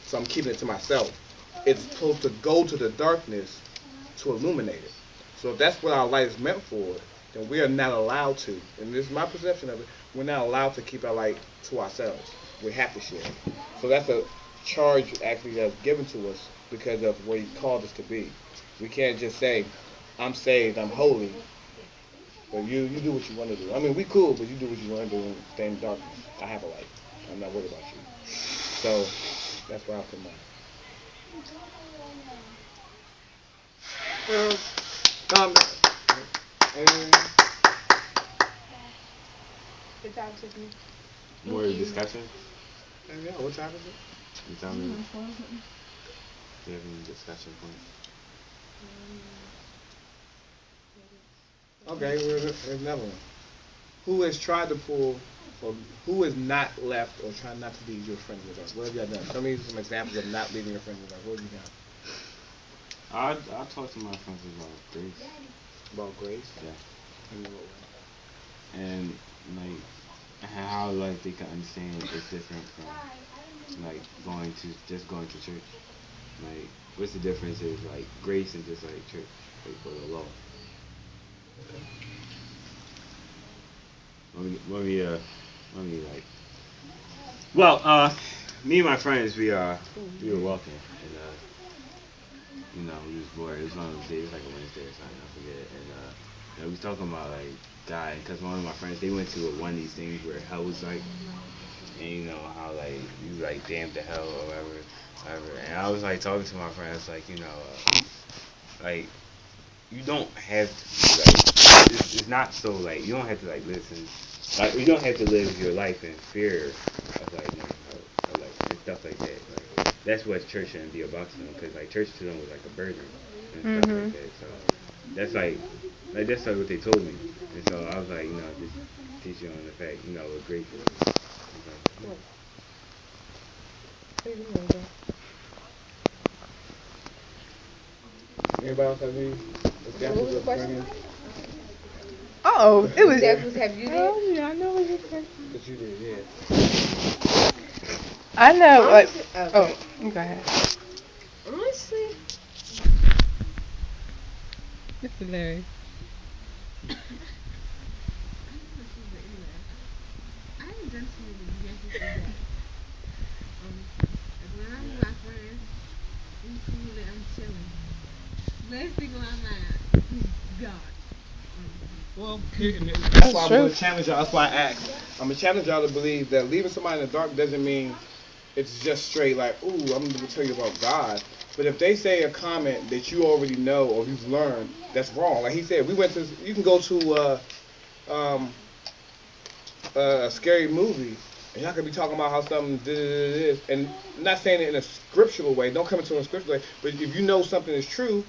so I'm keeping it to myself. It's supposed to go to the darkness to illuminate it. So if that's what our light is meant for, then we are not allowed to, and this is my perception of it, we're not allowed to keep our light to ourselves. We have to share it. So that's a charge actually that's given to us because of what He called us to be. We can't just say, I'm saved, I'm holy, but you do what you want to do. I mean, we cool, but you do what you want to do and stay in the darkness. I have a light. I'm not worried about you. So that's where I put mine. Um, and, Good job, Tiffany. More discussion? yeah, what time is it? You tell me. Do you have any discussion points? Okay, here's another one. Who has tried to pull, or who is not left or trying not to leave your friends with us? What have y'all done? Tell me some examples of not leaving your friends with us. What have you done? I talk to my friends about grace. About grace? Yeah. In what way? And like how like they can understand it's different from like going to church. Like what's the difference is like grace and just like church, like for the law. Let me like well me and my friends we were walking and we was bored. It was one of those days, it was like a Wednesday or something, I forget. And we was talking about like God, because one of my friends they went to one of these things where hell was like, and you know how like you like damned to hell or whatever, whatever. And I was like talking to my friends like like you don't have to like it's not so like you don't have to like listen like you don't have to live your life in fear of like or like and stuff like that. Like that's what church shouldn't be about to them because like church to them was like a burden and stuff like Mhm. that. So that's like that's like what they told me. And so I was like just teach you on the fact what grace is. Okay. Anybody else have any What examples was the of question? bringing? Oh, it was. There Examples have you did? Oh, yeah, I know what you're saying. that you did, yeah. I know, like, Honestly, oh, okay. you go ahead. Honestly, It's hilarious. I don't know she but anyway, I haven't done too many examples of that. Honestly, like when I'm with my friends, usually I'm chilling. Last thing on my mind is God. Honestly. Well, and that's why That's I'm going true. to challenge y'all. That's why I asked. I'm going to challenge y'all to believe that leaving somebody in the dark doesn't mean it's just straight like, ooh, I'm going to tell you about God. But if they say a comment that you already know or you've learned, that's wrong. Like he said, we went to, you can go to um, a scary movie and y'all could be talking about how something this, and I'm not saying it in a scriptural way. Don't come into it in a scriptural way. But if you know something is true,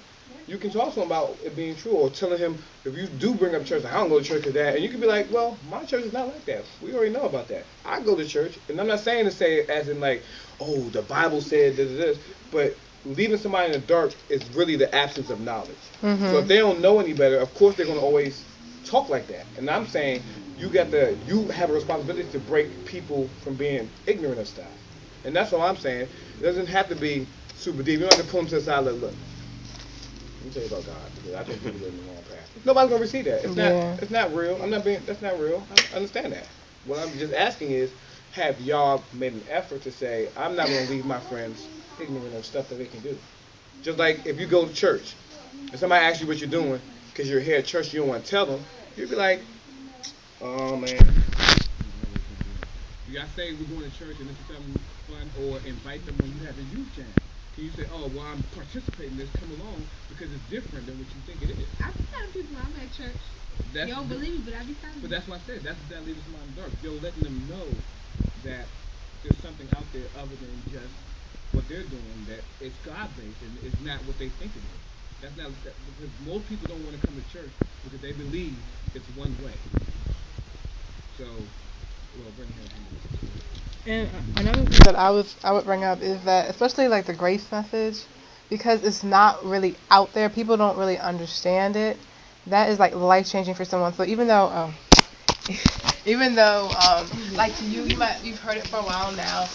you can talk to him about it being true, or telling him if you do bring up church, like, I don't go to church because that, and you can be like, well, my church is not like that. We already know about that. I go to church, and I'm not saying to say it as in like, oh, the Bible said this, but leaving somebody in the dark is really the absence of knowledge. So if Mhm. they don't know any better, of course they're gonna always talk like that. And I'm saying you have a responsibility to break people from being ignorant of stuff. And that's all I'm saying. It doesn't have to be super deep. You don't have to pull them to the side. Look, let me tell you about God because I think people are in the wrong path. Nobody's gonna receive that. It's not. Yeah. It's not real. I'm not being. That's not real. I understand that. What I'm just asking is, have y'all made an effort to say, I'm not gonna leave my friends ignorant of stuff that they can do. Just like if you go to church and somebody asks you what you're doing because you're here at church, you don't want to tell them. You'd be like, oh man, you gotta say we're going to church and this is something fun, or invite them when you have a youth jam. Can you say, oh, well, I'm participating in this, come along because it's different than what you think it is? I be telling people I'm at church. That's You don't believe me, but I be telling but you. that's what I said. That's that leaves them in the dark. You're letting them know that there's something out there other than just what they're doing. That it's God based and it's not what they think it is. That's not because most people don't want to come to church because they believe it's one way. So, well, bring here. And another thing that I would bring up is that especially like the grace message, because it's not really out there, people don't really understand it. That is like life changing for someone. So even though even though like to you, you've heard it for a while now,